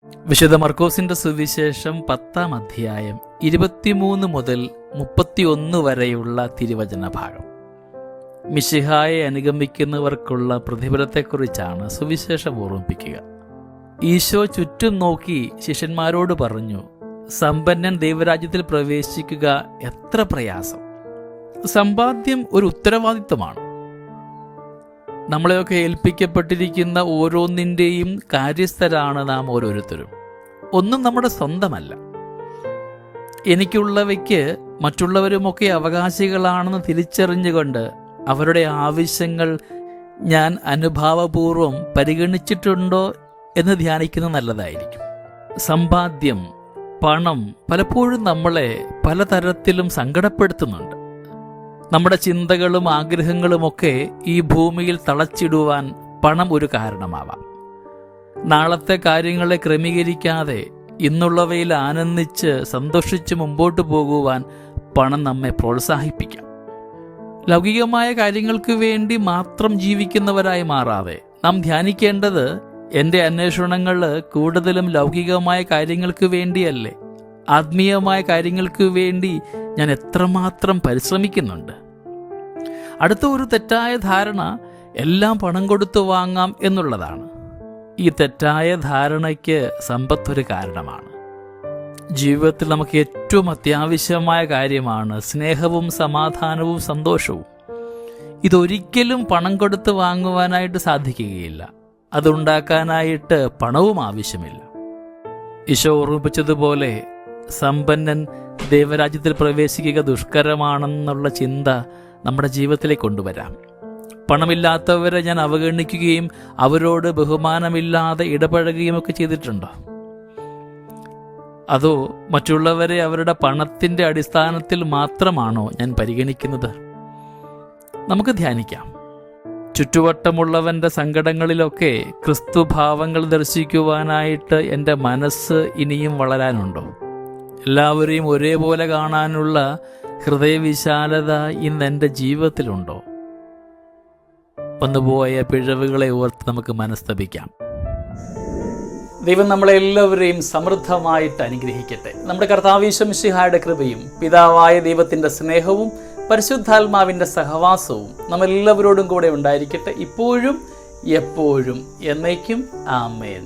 വിശുദ്ധ മർക്കോസിന്റെ സുവിശേഷം 10-ാം അധ്യായം 23 മുതൽ 31 വരെയുള്ള തിരുവചന ഭാഗം. മിശിഹായെ അനുഗമിക്കുന്നവർക്കുള്ള പ്രതിഫലത്തെക്കുറിച്ചാണ് സുവിശേഷം ഓർമ്മിപ്പിക്കുക. ഈശോ ചുറ്റും നോക്കി ശിഷ്യന്മാരോട് പറഞ്ഞു, സമ്പന്നൻ ദൈവരാജ്യത്തിൽ പ്രവേശിക്കുക എത്ര പ്രയാസം. സമ്പാദ്യം ഒരു ഉത്തരവാദിത്വമാണ്. നമ്മളെയൊക്കെ ഏൽപ്പിക്കപ്പെട്ടിരിക്കുന്ന ഓരോന്നിൻ്റെയും കാര്യസ്ഥരാണ് നാം ഓരോരുത്തരും. ഒന്നും നമ്മുടെ സ്വന്തമല്ല. എനിക്കുള്ളവയ്ക്ക് മറ്റുള്ളവരുമൊക്കെ അവകാശികളാണെന്ന് തിരിച്ചറിഞ്ഞുകൊണ്ട് അവരുടെ ആവശ്യങ്ങൾ ഞാൻ അനുഭാവപൂർവം പരിഗണിച്ചിട്ടുണ്ടോ എന്ന് ധ്യാനിക്കുന്നത് നല്ലതായിരിക്കും. സമ്പാദ്യം, പണം പലപ്പോഴും നമ്മളെ പലതരത്തിലും സങ്കടപ്പെടുത്തുന്നുണ്ട്. നമ്മുടെ ചിന്തകളും ആഗ്രഹങ്ങളുമൊക്കെ ഈ ഭൂമിയിൽ തളച്ചിടുവാൻ പണം ഒരു കാരണമാവാം. നാളത്തെ കാര്യങ്ങളെ ക്രമീകരിക്കാതെ ഇന്നുള്ളവയിൽ ആനന്ദിച്ച് സന്തോഷിച്ച് മുമ്പോട്ട് പോകുവാൻ പണം നമ്മെ പ്രോത്സാഹിപ്പിക്കാം. ലൗകികമായ കാര്യങ്ങൾക്ക് വേണ്ടി മാത്രം ജീവിക്കുന്നവരായി മാറാതെ നാം ധ്യാനിക്കേണ്ടത്, എൻ്റെ അന്വേഷണങ്ങൾ കൂടുതലും ലൗകികമായ കാര്യങ്ങൾക്ക് വേണ്ടിയല്ലേ, ആത്മീയമായ കാര്യങ്ങൾക്ക് വേണ്ടി ഞാൻ എത്രമാത്രം പരിശ്രമിക്കുന്നുണ്ട്. അടുത്ത ഒരു തെറ്റായ ധാരണ എല്ലാം പണം കൊടുത്തു വാങ്ങാം എന്നുള്ളതാണ്. ഈ തെറ്റായ ധാരണയ്ക്ക് സമ്പത്തൊരു കാരണമാണ്. ജീവിതത്തിൽ നമുക്ക് ഏറ്റവും അത്യാവശ്യമായ കാര്യമാണ് സ്നേഹവും സമാധാനവും സന്തോഷവും. ഇതൊരിക്കലും പണം കൊടുത്ത് വാങ്ങുവാനായിട്ട് സാധിക്കുകയില്ല. അതുണ്ടാക്കാനായിട്ട് പണവും ആവശ്യമില്ല. ഈശോ ഓർമ്മിപ്പിച്ചതുപോലെ സമ്പന്നൻ ദൈവരാജ്യത്തിൽ പ്രവേശിക്കുക ദുഷ്കരമാണെന്നുള്ള ചിന്ത നമ്മുടെ ജീവിതത്തിലേക്ക് കൊണ്ടുവരാം. പണമില്ലാത്തവരെ ഞാൻ അവഗണിക്കുകയും അവരോട് ബഹുമാനമില്ലാതെ ഇടപഴകുകയും ഒക്കെ ചെയ്തിട്ടുണ്ടോ? അതോ മറ്റുള്ളവരെ അവരുടെ പണത്തിൻ്റെ അടിസ്ഥാനത്തിൽ മാത്രമാണോ ഞാൻ പരിഗണിക്കുന്നത്? നമുക്ക് ധ്യാനിക്കാം. ചുറ്റുവട്ടമുള്ളവൻ്റെ സങ്കടങ്ങളിലൊക്കെ ക്രിസ്തുഭാവങ്ങൾ ദർശിക്കുവാനായിട്ട് എൻ്റെ മനസ്സ് ഇനിയും വളരാനുണ്ടോ? എല്ലാവരെയും ഒരേപോലെ കാണാനുള്ള ഹൃദയവിശാലത ഇന്ന് എൻ്റെ ജീവിതത്തിലുണ്ടോ? വന്നുപോയ പിഴവുകളെ ഓർത്ത് നമുക്ക് മനസ്തപിക്കാം. ദൈവം നമ്മളെല്ലാവരെയും സമൃദ്ധമായിട്ട് അനുഗ്രഹിക്കട്ടെ. നമ്മുടെ കർത്താവ് യേശു മിശിഹായുടെ കൃപയും പിതാവായ ദൈവത്തിൻ്റെ സ്നേഹവും പരിശുദ്ധാത്മാവിൻ്റെ സഹവാസവും നമ്മളെല്ലാവരോടും കൂടെ ഉണ്ടായിരിക്കട്ടെ, ഇപ്പോഴും എപ്പോഴും എന്നേക്കും. ആമേൻ.